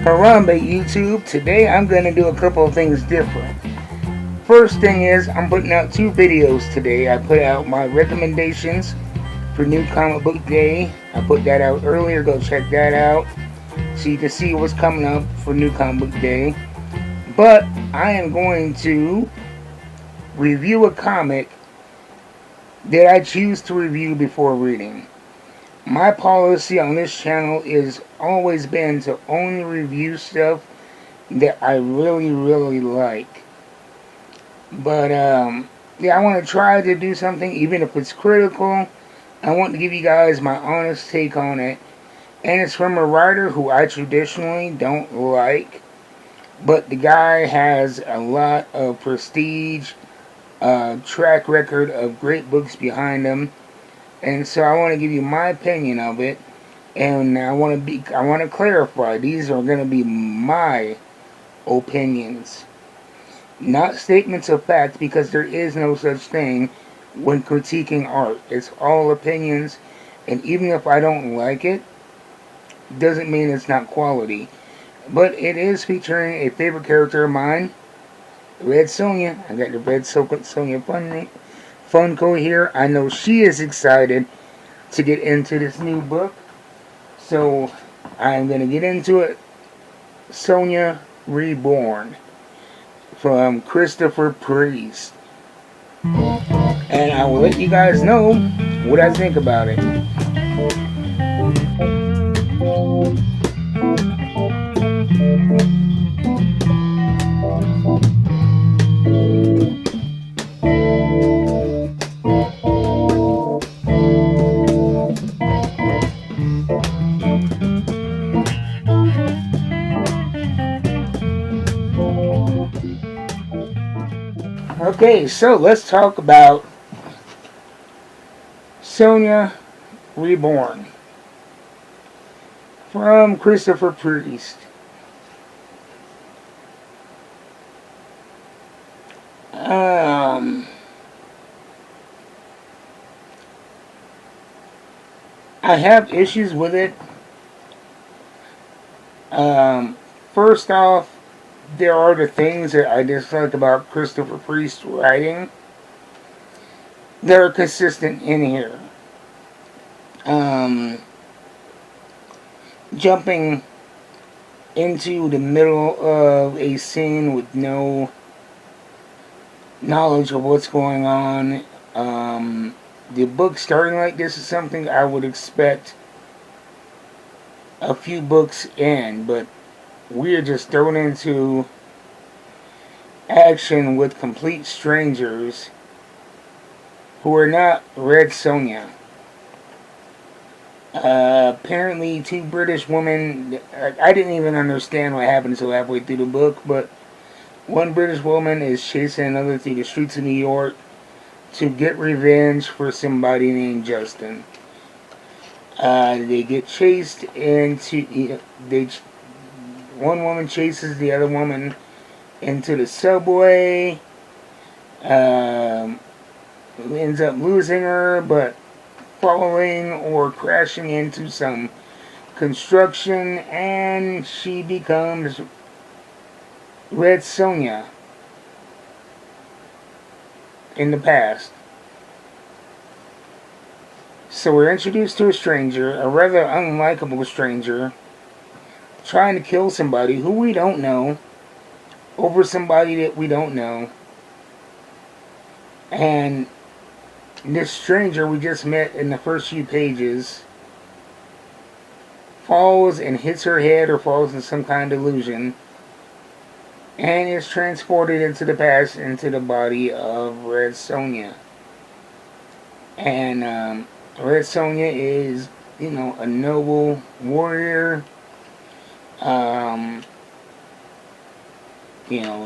Harambe YouTube. Today I'm going to do a couple of things different. First thing is I'm putting out 2 videos today. I put out my recommendations for New Comic Book Day. I put that out earlier. Go check that out so you can see what's coming up for New Comic Book Day. But I am going to review a comic that I choose to review before reading. My policy on this channel is always been to only review stuff that I really like. But yeah, I want to try to do something, even if it's critical. I want to give you guys my honest take on it. And it's from a writer who I traditionally don't like, but the guy has a lot of prestige, track record of great books behind him. And so I want to give you my opinion of it. And I want to clarify, these are going to be my opinions, not statements of fact, because there is no such thing when critiquing art. It's all opinions, and even if I don't like it, doesn't mean it's not quality. But it is featuring a favorite character of mine, Red Sonja. I got the Red Sonja Funko here. I know she is excited to get into this new book, so I'm going to get into it. Sonja Reborn from Christopher Priest. And I will let you guys know what I think about it. Okay, so let's talk about Sonja Reborn from Christopher Priest. I have issues with it. First off, there are the things that I dislike about Christopher Priest's writing that are consistent in here. Jumping into the middle of a scene with no knowledge of what's going on. The book starting like this is something I would expect a few books in, but we're just thrown into action with complete strangers who are not Red Sonja. Apparently 2 British women, I didn't even understand what happened until halfway through the book, but one British woman is chasing another through the streets of New York to get revenge for somebody named Justin. They get chased into, one woman chases the other woman into the subway, ends up losing her, but falling or crashing into some construction, and she becomes Red Sonja in the past. So we're introduced to a stranger, a rather unlikable stranger, trying to kill somebody who we don't know, over somebody that we don't know. And this stranger we just met in the first few pages falls and hits her head, or falls in some kind of illusion, and is transported into the past, into the body of Red Sonja. And Red Sonja is, a noble warrior,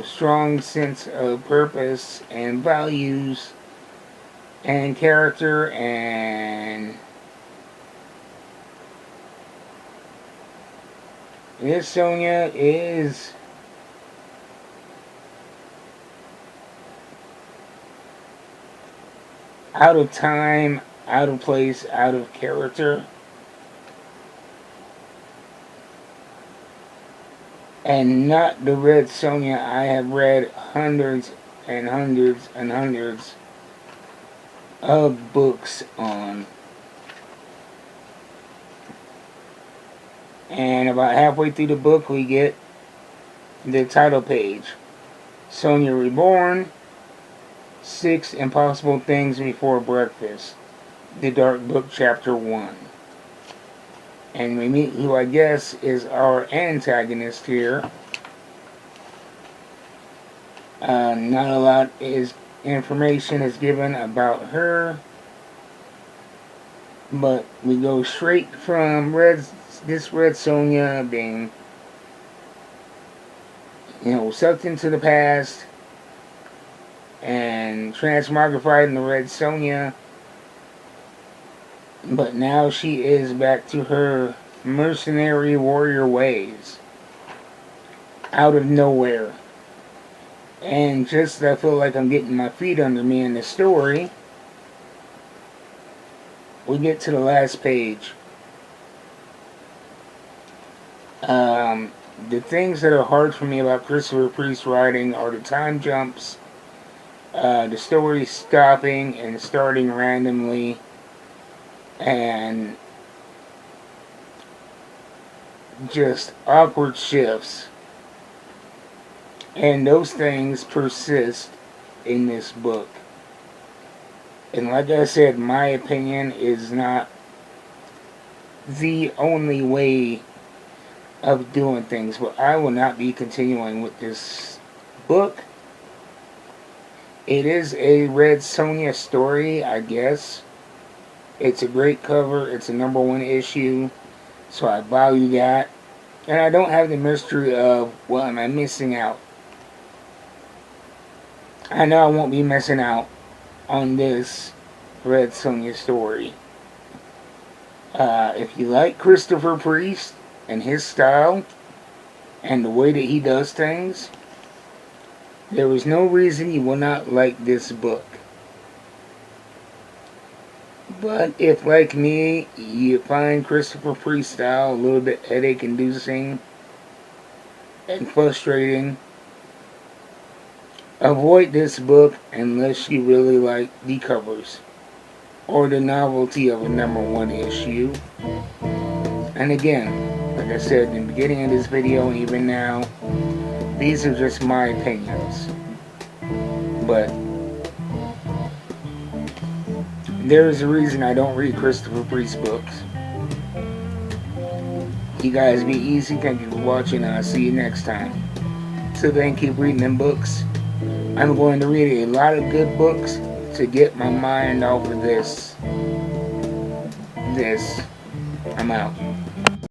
strong sense of purpose and values and character, and this Sonja is out of time, out of place, out of character. And not the Red Sonja I have read hundreds and hundreds and hundreds of books on. And about halfway through the book, we get the title page. Sonja Reborn, 6 Impossible Things Before Breakfast. The Dark Book, Chapter 1. And we meet who I guess is our antagonist here. Not a lot is information is given about her, but we go straight from this Red Sonja being, sucked into the past and transmogrified in the Red Sonja. But now she is back to her mercenary warrior ways. Out of nowhere. And just I feel like I'm getting my feet under me in the story, we get to the last page. The things that are hard for me about Christopher Priest's writing are the time jumps, the story stopping and starting randomly, and just awkward shifts. And those things persist in this book. And like I said, my opinion is not the only way of doing things, but I will not be continuing with this book. It is a Red Sonja story, I guess. It's a great cover. It's a #1 issue, so I value that. And I don't have the mystery of, what am I missing out? I know I won't be missing out on this Red Sonja story. If you like Christopher Priest and his style and the way that he does things, there is no reason you will not like this book. But if, like me, you find Christopher Priest's style a little bit headache-inducing and frustrating, avoid this book unless you really like the covers or the novelty of a #1 issue. And again, like I said in the beginning of this video and even now, these are just my opinions. But there is a reason I don't read Christopher Priest books. You guys be easy. Thank you for watching, and I'll see you next time. So then, keep reading them books. I'm going to read a lot of good books to get my mind off of this. I'm out.